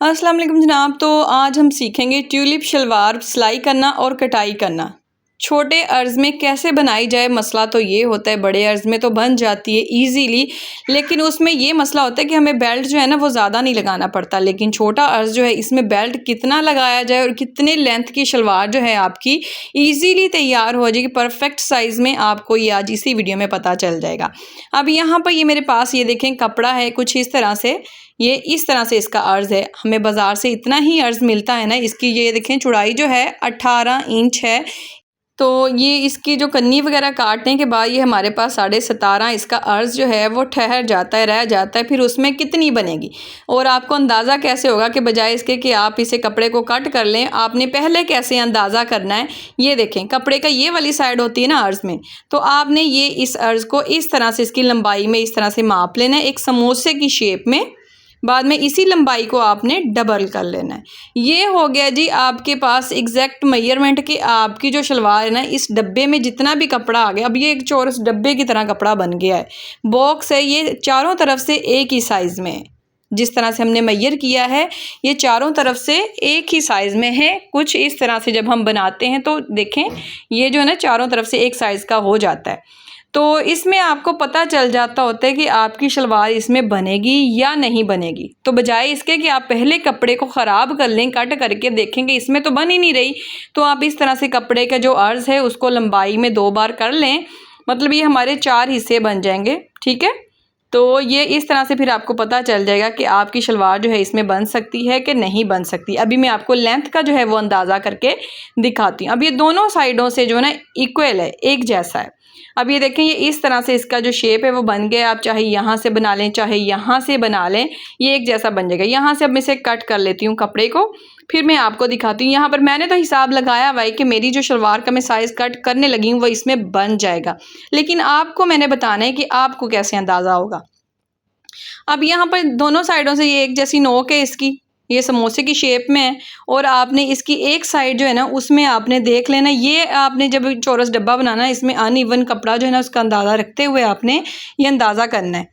अस्सलाम वालेकुम जनाब। तो आज हम सीखेंगे ट्यूलिप शलवार सिलाई करना और कटाई करना। छोटे अर्ज़ में कैसे बनाई जाए। मसला तो ये होता है, बड़े अर्ज़ में तो बन जाती है इजीली, लेकिन उसमें ये मसला होता है कि हमें बेल्ट जो है ना वो ज़्यादा नहीं लगाना पड़ता। लेकिन छोटा अर्ज़ जो है इसमें बेल्ट कितना लगाया जाए और कितने लेंथ की शलवार जो है आपकी इजीली तैयार हो जाएगी परफेक्ट साइज़ में, आपको ये आज इसी वीडियो में पता चल जाएगा। अब यहाँ पर ये मेरे पास ये देखें कपड़ा है कुछ इस तरह से, ये इस तरह से इसका अर्ज़ है। हमें बाज़ार से इतना ही अर्ज़ मिलता है ना। इसकी ये देखें चौड़ाई जो है 18 इंच है। तो ये इसकी जो कन्नी वगैरह काटने के बाद ये हमारे पास 17.5 इसका अर्ज़ जो है वो ठहर जाता है, रह जाता है। फिर उसमें कितनी बनेगी और आपको अंदाज़ा कैसे होगा कि बजाय इसके कि आप इसे कपड़े को कट कर लें, आपने पहले कैसे अंदाज़ा करना है। ये देखें कपड़े का ये वाली साइड होती है ना अर्ज़ में, तो आपने ये इस अर्ज़ को इस तरह से इसकी लंबाई में इस तरह से माप लेना है एक समोसे की शेप में। बाद में इसी लंबाई को आपने डबल कर लेना है। ये हो गया जी आपके पास एग्जैक्ट मेजरमेंट कि आपकी जो शलवार है ना इस डब्बे में जितना भी कपड़ा आ गया। अब ये एक चौरस डब्बे की तरह कपड़ा बन गया है, बॉक्स है, ये चारों तरफ से एक ही साइज़ में है। जिस तरह से हमने मेजर किया है ये चारों तरफ से एक ही साइज़ में है। कुछ इस तरह से जब हम बनाते हैं तो देखें ये जो है ना चारों तरफ से एक साइज़ का हो जाता है। तो इसमें आपको पता चल जाता होता है कि आपकी शलवार इसमें बनेगी या नहीं बनेगी। तो बजाय इसके कि आप पहले कपड़े को ख़राब कर लें, कट करके देखेंगे इसमें तो बन ही नहीं रही, तो आप इस तरह से कपड़े का जो अर्ज़ है उसको लंबाई में 2 बार कर लें। मतलब ये हमारे 4 हिस्से बन जाएंगे, ठीक है। तो ये इस तरह से फिर आपको पता चल जाएगा कि आपकी शलवार जो है इसमें बन सकती है कि नहीं बन सकती। अभी मैं आपको लेंथ का जो है वो अंदाज़ा करके दिखाती हूँ। अब ये दोनों साइडों से जो है ना इक्वल है, एक जैसा है। अब ये देखें ये इस तरह से इसका जो शेप है वो बन गया। आप चाहे यहाँ से बना लें चाहे यहाँ से बना लें, ये एक जैसा बन जाएगा। यहाँ से अब मैं इसे कट कर लेती हूँ कपड़े को, फिर मैं आपको दिखाती हूँ। यहाँ पर मैंने तो हिसाब लगाया हुआ है कि मेरी जो शलवार का मैं साइज़ कट करने लगी हूँ वो इसमें बन जाएगा, लेकिन आपको मैंने बताना है कि आपको कैसे अंदाज़ा होगा। अब यहाँ पर दोनों साइडों से ये एक जैसी नोक है इसकी, ये समोसे की शेप में है। और आपने इसकी एक साइड जो है ना उसमें आपने देख लेना, ये आपने जब चौरस डब्बा बनाना है इसमें अनइवन कपड़ा जो है ना उसका अंदाज़ा रखते हुए आपने ये अंदाज़ा करना है।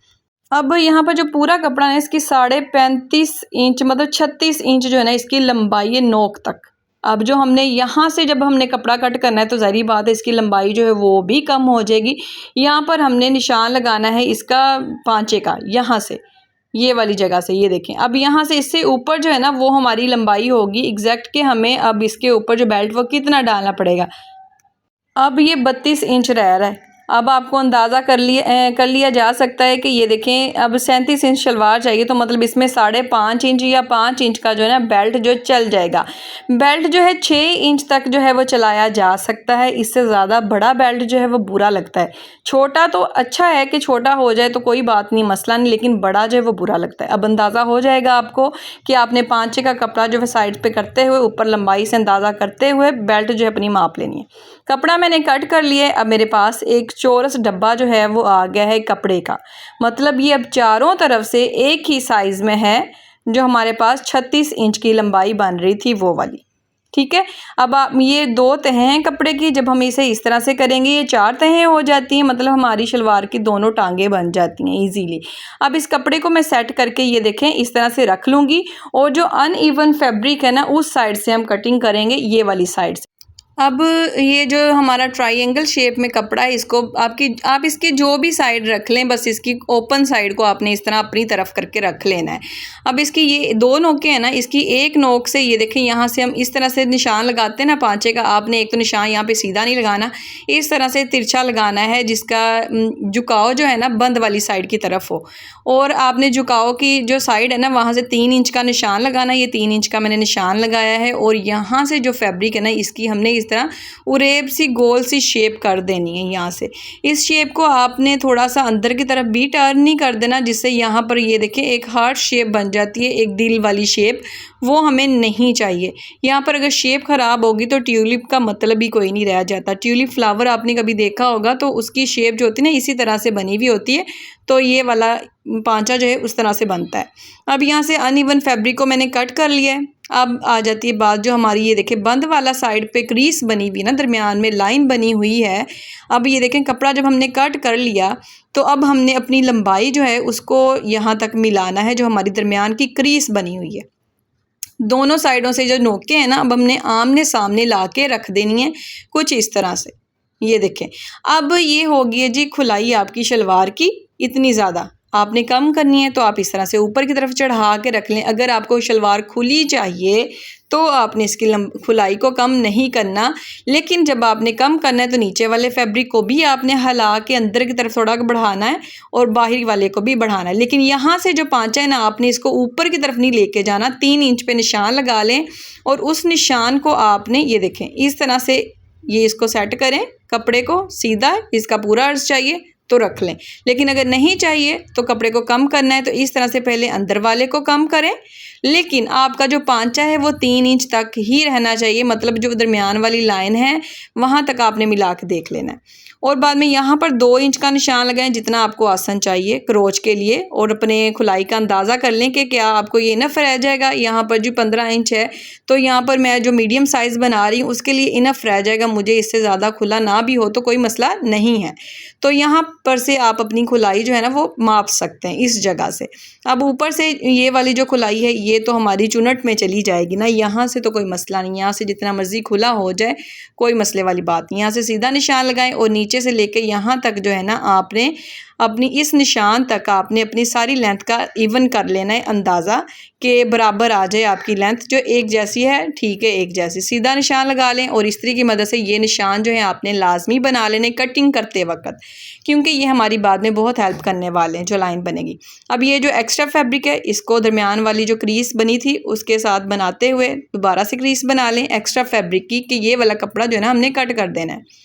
अब यहाँ पर जो पूरा कपड़ा है इसकी 35.5 इंच मतलब 36 इंच जो है ना इसकी लंबाई है नोक तक। अब जो हमने यहाँ से जब हमने कपड़ा कट करना है तो ज़ाहिर बात है इसकी लंबाई जो है वो भी कम हो जाएगी। यहाँ पर हमने निशान लगाना है इसका पांचे का, यहाँ से ये वाली जगह से, ये देखें। अब यहाँ से इससे ऊपर जो है ना वो हमारी लंबाई होगी एग्जैक्ट कि हमें अब इसके ऊपर जो बेल्ट वो कितना डालना पड़ेगा। अब ये 32 इंच रह रहा है। अब आपको अंदाज़ा कर लिया जा सकता है कि ये देखें अब 37 इंच शलवार चाहिए, तो मतलब इसमें 5.5 इंच या 5 इंच का जो है ना बेल्ट जो चल जाएगा। बेल्ट जो है 6 इंच तक जो है वो चलाया जा सकता है, इससे ज़्यादा बड़ा बेल्ट जो है वो बुरा लगता है। छोटा तो अच्छा है कि छोटा हो जाए तो कोई बात नहीं, मसला नहीं, लेकिन बड़ा जो है वो बुरा लगता है। अब अंदाज़ा हो जाएगा आपको कि आपने पाँचे का कपड़ा जो है साइड पे करते हुए ऊपर लंबाई से अंदाज़ा करते हुए बेल्ट जो है अपनी माप लेनी है। कपड़ा मैंने कट कर लिया है। अब मेरे पास एक चौरस डब्बा जो है वो आ गया है कपड़े का, मतलब ये अब चारों तरफ से एक ही साइज़ में है। जो हमारे पास 36 इंच की लंबाई बन रही थी वो वाली, ठीक है। अब आप ये 2 तहें हैं कपड़े की, जब हम इसे इस तरह से करेंगे ये 4 तहें हो जाती हैं, मतलब हमारी शलवार की दोनों टांगें बन जाती हैं इजीली। अब इस कपड़े को मैं सेट करके ये देखें इस तरह से रख लूँगी, और जो अनइवन फैब्रिक है ना उस साइड से हम कटिंग करेंगे, ये वाली साइड से। अब ये जो हमारा ट्रायंगल शेप में कपड़ा है इसको आप इसकी जो भी साइड रख लें, बस इसकी ओपन साइड को आपने इस तरह अपनी तरफ करके रख लेना है। अब इसकी ये 2 नोकें हैं ना, इसकी एक नोक से ये देखें यहाँ से हम इस तरह से निशान लगाते हैं ना पांचे का, आपने एक तो निशान यहाँ पे सीधा नहीं लगाना, इस तरह से तिरछा लगाना है जिसका झुकाव जो है ना बंद वाली साइड की तरफ हो। और आपने झुकाव की जो साइड है ना वहाँ से 3 इंच का निशान लगाना, ये 3 इंच का मैंने निशान लगाया है। और यहाँ से जो फैब्रिक है ना इसकी हमने इस तरह उरेब सी गोल सी शेप कर देनी है। यहाँ से इस शेप को आपने थोड़ा सा अंदर की तरफ भी टर्न नहीं कर देना, जिससे यहाँ पर ये देखें एक हार्ट शेप बन जाती है, एक दिल वाली शेप, वो हमें नहीं चाहिए। यहाँ पर अगर शेप ख़राब होगी तो ट्यूलिप का मतलब ही कोई नहीं रह जाता। ट्यूलिप फ्लावर आपने कभी देखा होगा तो उसकी शेप जो होती है ना इसी तरह से बनी हुई होती है, तो ये वाला पांचा जो है उस तरह से बनता है। अब यहाँ से अनइवन फैब्रिक को मैंने कट कर लिया है। अब आ जाती है बात जो हमारी, ये देखें बंद वाला साइड पे क्रीज बनी हुई ना, दरमियान में लाइन बनी हुई है। अब ये देखें कपड़ा जब हमने कट कर लिया तो अब हमने अपनी लंबाई जो है उसको यहाँ तक मिलाना है, जो हमारी दरमियान की क्रीज बनी हुई है। दोनों साइडों से जो नोकें हैं ना, अब हमने आमने सामने ला के रख देनी है कुछ इस तरह से। ये देखें, अब ये हो गई है जी खुलाई आपकी शलवार की। इतनी ज़्यादा आपने कम करनी है तो आप इस तरह से ऊपर की तरफ चढ़ा के रख लें। अगर आपको शलवार खुली चाहिए तो आपने इसकी खुलाई को कम नहीं करना, लेकिन जब आपने कम करना है तो नीचे वाले फैब्रिक को भी आपने हिला के अंदर की तरफ थोड़ा बढ़ाना है और बाहरी वाले को भी बढ़ाना है। लेकिन यहाँ से जो पांचा है ना, आपने इसको ऊपर की तरफ नहीं लेके जाना। 3 इंच पे निशान लगा लें और उस निशान को आपने ये देखें इस तरह से ये इसको सेट करें। कपड़े को सीधा इसका पूरा अर्ज चाहिए तो रख लें, लेकिन अगर नहीं चाहिए तो कपड़े को कम करना है तो इस तरह से पहले अंदर वाले को कम करें, लेकिन आपका जो पांचा है वो 3 इंच तक ही रहना चाहिए। मतलब जो दरमियान वाली लाइन है वहाँ तक आपने मिला के देख लेना है। और बाद में यहाँ पर 2 इंच का निशान लगाएं जितना आपको आसन चाहिए क्रोच के लिए, और अपने खुलाई का अंदाज़ा कर लें कि क्या आपको ये इनफ रह जाएगा। यहाँ पर जो 15 इंच है तो यहाँ पर मैं जो मीडियम साइज़ बना रही हूँ उसके लिए इनफ रह जाएगा। मुझे इससे ज़्यादा खुला ना भी हो तो कोई मसला नहीं है। तो यहाँ पर से आप अपनी खुलाई जो है ना वो माप सकते हैं इस जगह से। अब ऊपर से ये वाली जो खुलाई है ये तो हमारी चुनट में चली जाएगी ना, यहाँ से तो कोई मसला नहीं। यहाँ से जितना मर्जी खुला हो जाए कोई मसले वाली बात नहीं। यहाँ से सीधा निशान लगाएं और नीचे से लेके यहाँ तक जो है ना आपने अपनी इस निशान तक आपने अपनी सारी लेंथ का इवन कर लेना है अंदाज़ा कि बराबर आ जाए आपकी लेंथ जो एक जैसी है। ठीक है, एक जैसी सीधा निशान लगा लें और इस्त्री की मदद से ये निशान जो है आपने लाजमी बना लेने कटिंग करते वक्त, क्योंकि ये हमारी बाद में बहुत हेल्प करने वाले हैं जो लाइन बनेगी। अब ये जो एक्स्ट्रा फैब्रिक है इसको दरमियान वाली जो क्रीज बनी थी उसके साथ बनाते हुए दोबारा से क्रीज बना लें एक्स्ट्रा फैब्रिक की, कि ये वाला कपड़ा जो है ना हमने कट कर देना है।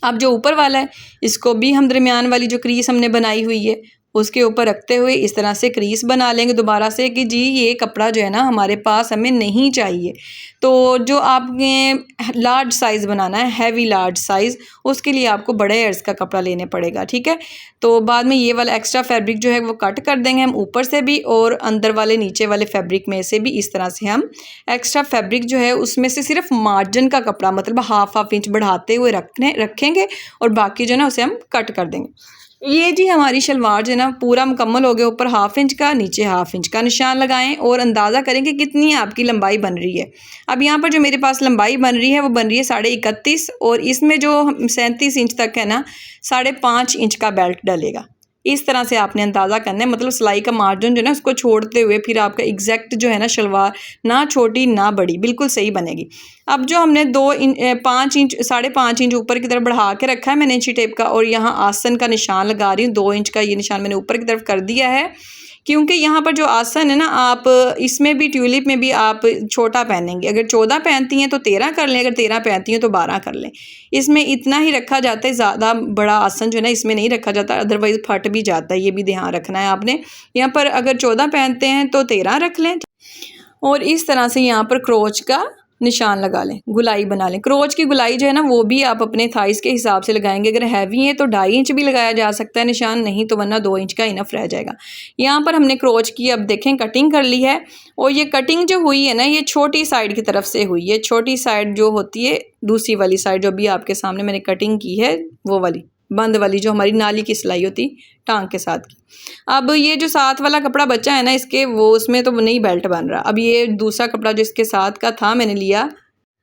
अब जो ऊपर वाला है इसको भी हम दरमियान वाली जो क्रीज हमने बनाई हुई है उसके ऊपर रखते हुए इस तरह से क्रीज बना लेंगे दोबारा से कि जी ये कपड़ा जो है ना हमारे पास हमें नहीं चाहिए। तो जो आपने लार्ज साइज़ बनाना है, हैवी लार्ज साइज़, उसके लिए आपको बड़े अर्ज का कपड़ा लेने पड़ेगा। ठीक है, तो बाद में ये वाला एक्स्ट्रा फैब्रिक जो है वो कट कर देंगे हम ऊपर से भी और अंदर वाले नीचे वाले फैब्रिक में से भी। इस तरह से हम एक्स्ट्रा फैब्रिक जो है उसमें से सिर्फ मार्जिन का कपड़ा मतलब हाफ इंच बढ़ाते हुए रखेंगे और बाकी जो है ना उसे हम कट कर देंगे। ये जी हमारी शलवार जो है ना पूरा मुकम्मल हो गया। ऊपर हाफ इंच का नीचे हाफ इंच का निशान लगाएं और अंदाज़ा करें कि कितनी आपकी लंबाई बन रही है। अब यहाँ पर जो मेरे पास लंबाई बन रही है वो बन रही है 31.5 और इसमें जो 37 इंच तक है ना 5.5 इंच का बेल्ट डलेगा। इस तरह से आपने अंदाज़ा करना है, मतलब सिलाई का मार्जिन जो है ना उसको छोड़ते हुए फिर आपका एग्जैक्ट जो है ना शलवार ना छोटी ना बड़ी बिल्कुल सही बनेगी। अब जो हमने 5 इंच 5.5 इंच ऊपर की तरफ बढ़ा के रखा है मैंने इंची टेप का, और यहाँ आसन का निशान लगा रही हूँ। 2 इंच का ये निशान मैंने ऊपर की तरफ कर दिया है क्योंकि यहाँ पर जो आसन है ना आप इसमें भी ट्यूलिप में भी आप छोटा पहनेंगे। अगर 14 पहनती हैं तो 13 कर लें, अगर 13 पहनती हैं तो 12 कर लें। इसमें इतना ही रखा जाता है, ज़्यादा बड़ा आसन जो है ना इसमें नहीं रखा जाता, अदरवाइज़ फट भी जाता है। ये भी ध्यान रखना है आपने। यहाँ पर अगर 14 पहनते हैं तो 13 रख लें और इस तरह से यहाँ पर क्रोच का निशान लगा लें, गुलाई बना लें। क्रोच की गुलाई जो है ना वो भी आप अपने थाइस के हिसाब से लगाएंगे। अगर हैवी है तो 2.5 इंच भी लगाया जा सकता है निशान, नहीं तो वरना 2 इंच का इनफ रह जाएगा। यहाँ पर हमने क्रोच की अब देखें कटिंग कर ली है और ये कटिंग जो हुई है ना ये छोटी साइड की तरफ से हुई है। छोटी साइड जो होती है दूसरी वाली साइड जो भी आपके सामने मैंने कटिंग की है वो वाली बंद वाली जो हमारी नाली की सिलाई होती टांग के साथ की। अब ये जो साथ वाला कपड़ा बचा है ना इसके वो उसमें तो नहीं बेल्ट बन रहा। अब ये दूसरा कपड़ा जो इसके साथ का था मैंने लिया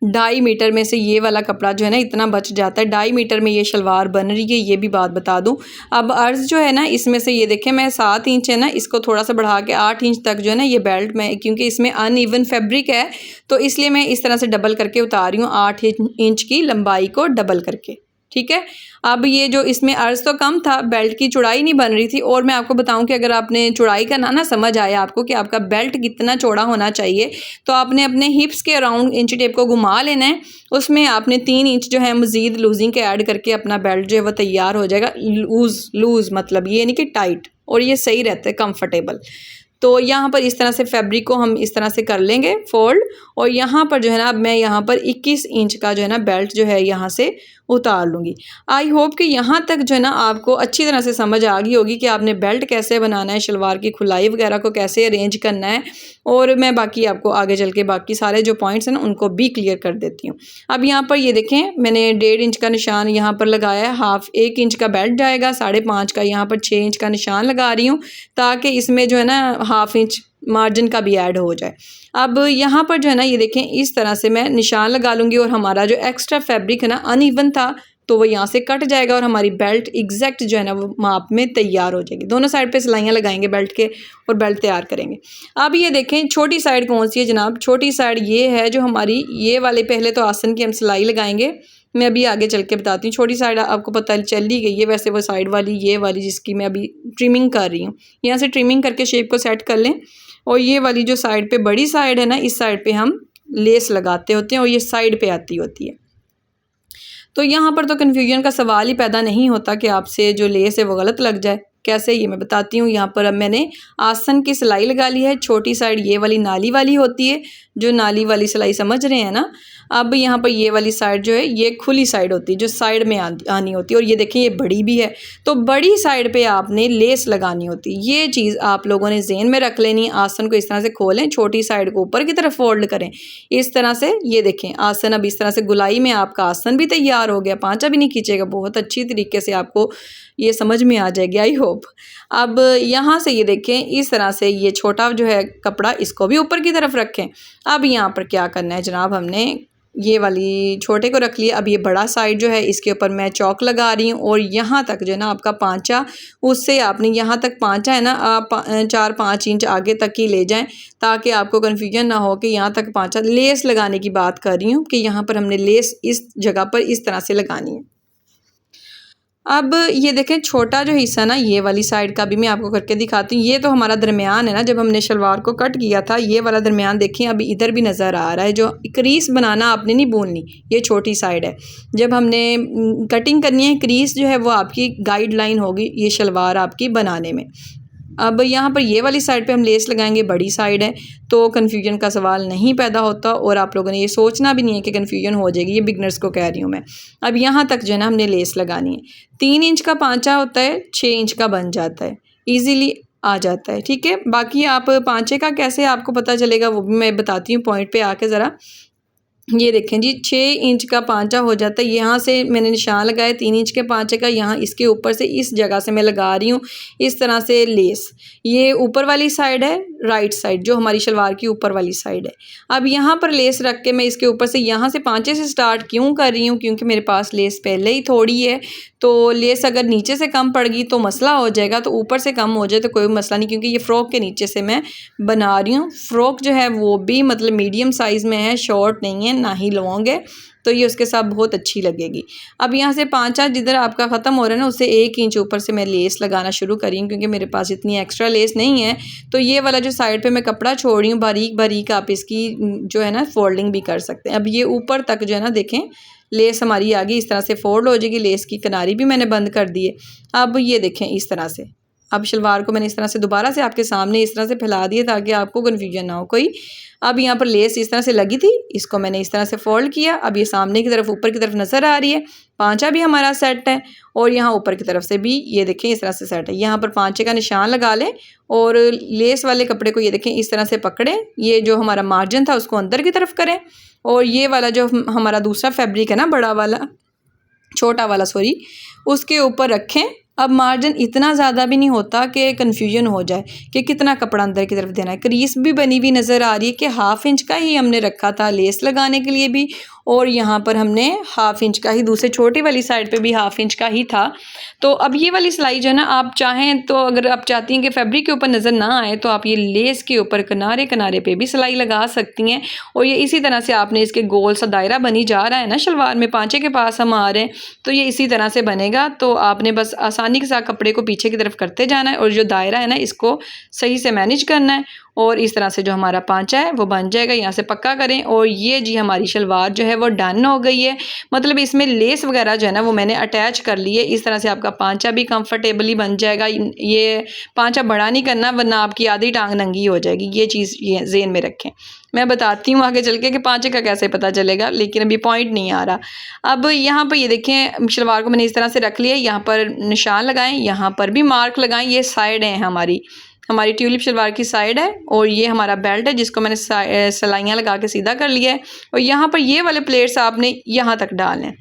2.5 मीटर में से ये वाला कपड़ा जो है ना इतना बच जाता है। 2.5 मीटर में ये शलवार बन रही है, ये भी बात बता दूं। अब अर्ज जो है ना इसमें से ये देखें मैं 7 इंच है ना इसको थोड़ा सा बढ़ा के 8 इंच तक जो है ना ये बेल्ट में, क्योंकि इसमें अनइवन फैब्रिक है तो इसलिए मैं इस तरह से डबल करके उतार रही हूँ 8 इंच की लंबाई को डबल करके। ठीक है, अब ये जो इसमें अर्ज तो कम था, बेल्ट की चौड़ाई नहीं बन रही थी। और मैं आपको बताऊं कि अगर आपने चौड़ाई का ना समझ आया आपको कि आपका बेल्ट कितना चौड़ा होना चाहिए तो आपने अपने हिप्स के अराउंड इंची टेप को घुमा लेना है। उसमें आपने 3 इंच जो है मज़ीद लूजिंग के ऐड करके अपना बेल्ट जो है वो तैयार हो जाएगा। लूज़ मतलब ये नहीं कि टाइट, और ये सही रहता है कंफर्टेबल। तो यहाँ पर इस तरह से फैब्रिक को हम इस तरह से कर लेंगे फोल्ड, और यहाँ पर जो है ना अब मैं यहाँ पर 21 इंच का जो है ना बेल्ट जो है यहाँ से उतार लूँगी। आई होप कि यहाँ तक जो है ना आपको अच्छी तरह से समझ आ गई होगी कि आपने बेल्ट कैसे बनाना है, शलवार की खुलाई वगैरह को कैसे अरेंज करना है। और मैं बाकी आपको आगे चल के बाकी सारे जो पॉइंट्स हैं ना उनको भी क्लियर कर देती हूँ। अब यहाँ पर ये देखें मैंने 1.5 इंच का निशान यहाँ पर लगाया है। 1 इंच का बेल्ट जाएगा, 5.5 का यहाँ पर 6 इंच का निशान लगा रही हूँ ताकि इसमें जो है ना 1/2 इंच मार्जिन का भी ऐड हो जाए। अब यहाँ पर जो है ना ये देखें इस तरह से मैं निशान लगा लूँगी और हमारा जो एक्स्ट्रा फैब्रिक है ना अनइवन था तो वो यहाँ से कट जाएगा और हमारी बेल्ट एग्जैक्ट जो है ना वो माप में तैयार हो जाएगी। दोनों साइड पे सिलाइयाँ लगाएंगे बेल्ट के और बेल्ट तैयार करेंगे। अब ये देखें छोटी साइड कौन सी है जनाब, छोटी साइड ये है जो हमारी ये वाले, पहले तो आसन की हम सिलाई लगाएंगे, मैं अभी आगे चल के बताती हूँ। छोटी साइड आपको पता चल ही गई है वैसे, वो साइड वाली ये वाली जिसकी मैं अभी ट्रिमिंग कर रही हूँ, यहाँ से ट्रिमिंग करके शेप को सेट कर लें। और ये वाली जो साइड पे बड़ी साइड है ना, इस साइड पे हम लेस लगाते होते हैं और ये साइड पे आती होती है। तो यहाँ पर तो कन्फ्यूजन का सवाल ही पैदा नहीं होता कि आपसे जो लेस है वो गलत लग जाए। कैसे, ये मैं बताती हूँ। यहाँ पर अब मैंने आसन की सिलाई लगा ली है। छोटी साइड ये वाली नाली वाली होती है, जो नाली वाली सिलाई समझ रहे हैं ना। अब यहाँ पर ये वाली साइड जो है ये खुली साइड होती है, जो साइड में आनी होती है। और ये देखें ये बड़ी भी है, तो बड़ी साइड पे आपने लेस लगानी होती है। ये चीज़ आप लोगों ने ज़हन में रख लेनी। आसन को इस तरह से खोलें, छोटी साइड को ऊपर की तरफ फोल्ड करें इस तरह से। ये देखें आसन अब इस तरह से गुलाई में आपका आसन भी तैयार हो गया, पांचा भी नहीं खींचेगा। बहुत अच्छी तरीके से आपको ये समझ में आ जाएगी, आई होप। अब यहाँ से ये देखें इस तरह से ये छोटा जो है कपड़ा इसको भी ऊपर की तरफ रखें। अब यहाँ पर क्या करना है जनाब, हमने ये वाली छोटे को रख लिया। अब ये बड़ा साइड जो है इसके ऊपर मैं चौक लगा रही हूँ और यहाँ तक जो है ना आपका पांचा, उससे आपने यहाँ तक पांचा है ना आप 4-5 इंच आगे तक ही ले जाएं, ताकि आपको कन्फ्यूजन ना हो कि यहाँ तक पांचा। लेस लगाने की बात कर रही हूँ कि यहाँ पर हमने लेस इस जगह पर इस तरह से लगानी है। अब ये देखें छोटा जो हिस्सा ना ये वाली साइड का भी मैं आपको करके दिखाती हूँ। ये तो हमारा दरमियान है ना, जब हमने शलवार को कट किया था ये वाला दरमियान देखें अभी इधर भी नज़र आ रहा है। जो क्रीज बनाना आपने नहीं भूलनी, ये छोटी साइड है। जब हमने कटिंग करनी है क्रीज जो है वो आपकी गाइडलाइन होगी ये शलवार आपकी बनाने में। अब यहाँ पर ये वाली साइड पे हम लेस लगाएंगे, बड़ी साइड है तो कन्फ्यूजन का सवाल नहीं पैदा होता और आप लोगों ने ये सोचना भी नहीं है कि कन्फ्यूजन हो जाएगी। ये बिगनर्स को कह रही हूँ मैं। अब यहाँ तक जो है ना हमने लेस लगानी है। 3 इंच का पांचा होता है, 6 इंच का बन जाता है, ईजीली आ जाता है। ठीक है, बाकी आप पांचे का कैसे आपको पता चलेगा वो भी मैं बताती हूँ पॉइंट पे आके ज़रा। ये देखें जी 6 इंच का पांचा हो जाता है। यहाँ से मैंने निशान लगाया 3 इंच के पांचे का, यहाँ इसके ऊपर से इस जगह से मैं लगा रही हूँ इस तरह से लेस। ये ऊपर वाली साइड है, राइट साइड जो हमारी शलवार की ऊपर वाली साइड है। अब यहाँ पर लेस रख के मैं इसके ऊपर से यहाँ से पांचे से स्टार्ट क्यों कर रही हूँ, क्योंकि मेरे पास लेस पहले ही थोड़ी है। तो लेस अगर नीचे से कम पड़ गई तो मसला हो जाएगा, तो ऊपर से कम हो जाए तो कोई मसला नहीं, क्योंकि ये फ़्रॉक के नीचे से मैं बना रही हूँ। फ़्रॉक जो है वो भी मतलब मीडियम साइज़ में है, शॉर्ट नहीं है ना ही लॉन्ग है, तो ये उसके साथ बहुत अच्छी लगेगी। अब यहाँ से पांचा जिधर आपका ख़त्म हो रहा है ना उससे 1 इंच ऊपर से मैं लेस लगाना शुरू करी हूँ, क्योंकि मेरे पास इतनी एक्स्ट्रा लेस नहीं है। तो ये वाला जो साइड पे मैं कपड़ा छोड़ रही हूँ बारीक बारीक, आप इसकी जो है ना फोल्डिंग भी कर सकते हैं। अब ये ऊपर तक जो है ना देखें लेस हमारी आगे इस तरह से फोल्ड हो जाएगी। लेस की किनारी भी मैंने बंद कर दी है। अब ये देखें इस तरह से, अब शलवार को मैंने इस तरह से दोबारा से आपके सामने इस तरह से फैला दिया ताकि आपको कन्फ्यूजन ना हो कोई। अब यहाँ पर लेस इस तरह से लगी थी, इसको मैंने इस तरह से फोल्ड किया। अब ये सामने की तरफ ऊपर की तरफ नज़र आ रही है। पांचा भी हमारा सेट है और यहाँ ऊपर की तरफ से भी ये देखें इस तरह से सेट है। यहाँ पर पांचे का निशान लगा लें और लेस वाले कपड़े को ये देखें इस तरह से पकड़ें। ये जो हमारा मार्जिन था उसको अंदर की तरफ करें और ये वाला जो हमारा दूसरा फैब्रिक है ना, बड़ा वाला छोटा वाला सॉरी, उसके ऊपर रखें। अब मार्जिन इतना ज़्यादा भी नहीं होता कि कन्फ्यूजन हो जाए कि कितना कपड़ा अंदर की तरफ देना है। क्रीज भी बनी हुई नज़र आ रही है कि 1/2 इंच का ही हमने रखा था लेस लगाने के लिए भी, और यहाँ पर हमने 1/2 इंच का ही दूसरे छोटी वाली साइड पे भी 1/2 इंच का ही था। तो अब ये वाली सिलाई जो है ना, आप चाहें तो अगर आप चाहती हैं कि फैब्रिक के ऊपर नज़र ना आए तो आप ये लेस के ऊपर किनारे किनारे पे भी सिलाई लगा सकती हैं। और ये इसी तरह से आपने इसके गोल सा दायरा बनी जा रहा है ना शलवार में, पांचे के पास हम आ रहे हैं तो ये इसी तरह से बनेगा। तो आपने बस आसानी के साथ कपड़े को पीछे की तरफ करते जाना है और जो दायरा है ना इसको सही से मैनेज करना है और इस तरह से जो हमारा पांचा है वो बन जाएगा। यहाँ से पक्का करें। और ये जी हमारी शलवार जो है वो डन हो गई है। मतलब इसमें लेस वगैरह जो है ना वो मैंने अटैच कर ली है। इस तरह से आपका पांचा भी कंफर्टेबली बन जाएगा। ये पांचा बड़ा नहीं करना वरना आपकी आधी टांग नंगी हो जाएगी। ये चीज़ ये ज़हन में रखें। मैं बताती हूँ आगे चल के कि पांचे का कैसे पता चलेगा, लेकिन अभी पॉइंट नहीं आ रहा। अब यहाँ पर ये देखें शलवार को मैंने इस तरह से रख लिया। यहाँ पर निशान लगाएं, यहाँ पर भी मार्क लगाएं। ये साइड है हमारी ट्यूलिप शलवार की साइड है और ये हमारा बेल्ट है जिसको मैंने सिलाइयाँ लगा के सीधा कर लिया है। और यहाँ पर ये वाले प्लेट्स आपने यहाँ तक डालने हैं।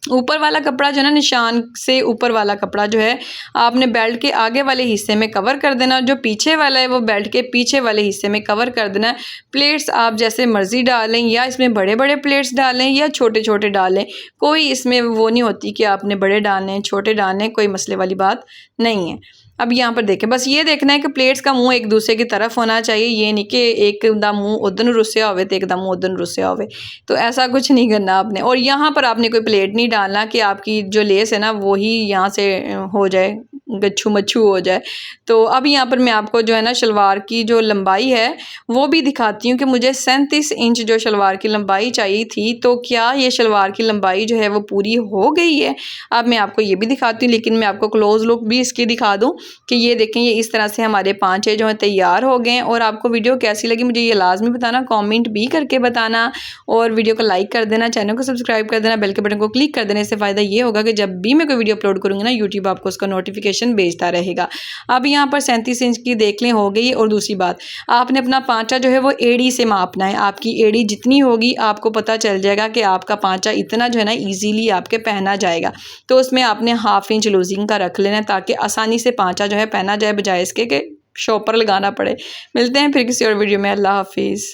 ऊपर वाला कपड़ा जो है ना, निशान से ऊपर वाला कपड़ा जो है आपने बेल्ट के आगे वाले हिस्से में कवर कर देना, और जो पीछे वाला है वो बेल्ट के पीछे वाले हिस्से में कवर कर देना है। प्लेट्स आप जैसे मर्ज़ी डालें, या इसमें बड़े बड़े प्लेट्स डालें या छोटे छोटे डालें, कोई इसमें वो नहीं होती कि आपने बड़े डालने हैं छोटे डालने हैं, कोई मसले वाली बात नहीं है। अब यहाँ पर देखें, बस ये देखना है कि प्लेट्स का मुंह एक दूसरे की तरफ होना चाहिए, ये नहीं कि एक दम मुंह उधर रुस्या होवे तो एक दम मुंह उधर रुस्या होवे, तो ऐसा कुछ नहीं करना आपने। और यहाँ पर आपने कोई प्लेट नहीं डालना कि आपकी जो लेस है ना वही यहाँ से हो जाए, गच्छू मच्छू हो जाए। तो अब यहाँ पर मैं आपको जो है ना शलवार की जो लंबाई है वो भी दिखाती हूँ कि मुझे 37 इंच जो शलवार की लंबाई चाहिए थी, तो क्या ये शलवार की लंबाई जो है वो पूरी हो गई है। अब मैं आपको ये भी दिखाती हूँ, लेकिन मैं आपको क्लोज लुक भी इसकी दिखा दूँ कि ये देखें, ये इस तरह से हमारे पांचे जो हैं तैयार हो गए हैं। और आपको वीडियो कैसी लगी मुझे ये लाजमी बताना, कमेंट भी करके बताना, और वीडियो को लाइक कर देना, चैनल को सब्सक्राइब कर देना, बेल के बटन को क्लिक कर देने से फ़ायदा ये होगा कि जब भी मैं कोई वीडियो अपलोड करूँगी ना, यूट्यूब आपको उसका नोटिफिकेशन भेजता रहेगा। अब यहाँ पर 37 इंच की देख लें हो गई। और दूसरी बात, आपने अपना पांचा जो है वो एड़ी से मापना है। आपकी एड़ी जितनी होगी आपको पता चल जाएगा कि आपका पांचा इतना जो है ना ईजीली आपके पहना जाएगा। तो उसमें आपने ½ इंच लूजिंग का रख लेना, ताकि आसानी से पांचा जो है पहना जाए, बजाय इसके कि शॉपर लगाना पड़े। मिलते हैं फिर किसी और वीडियो में। अल्लाह हाफिज़।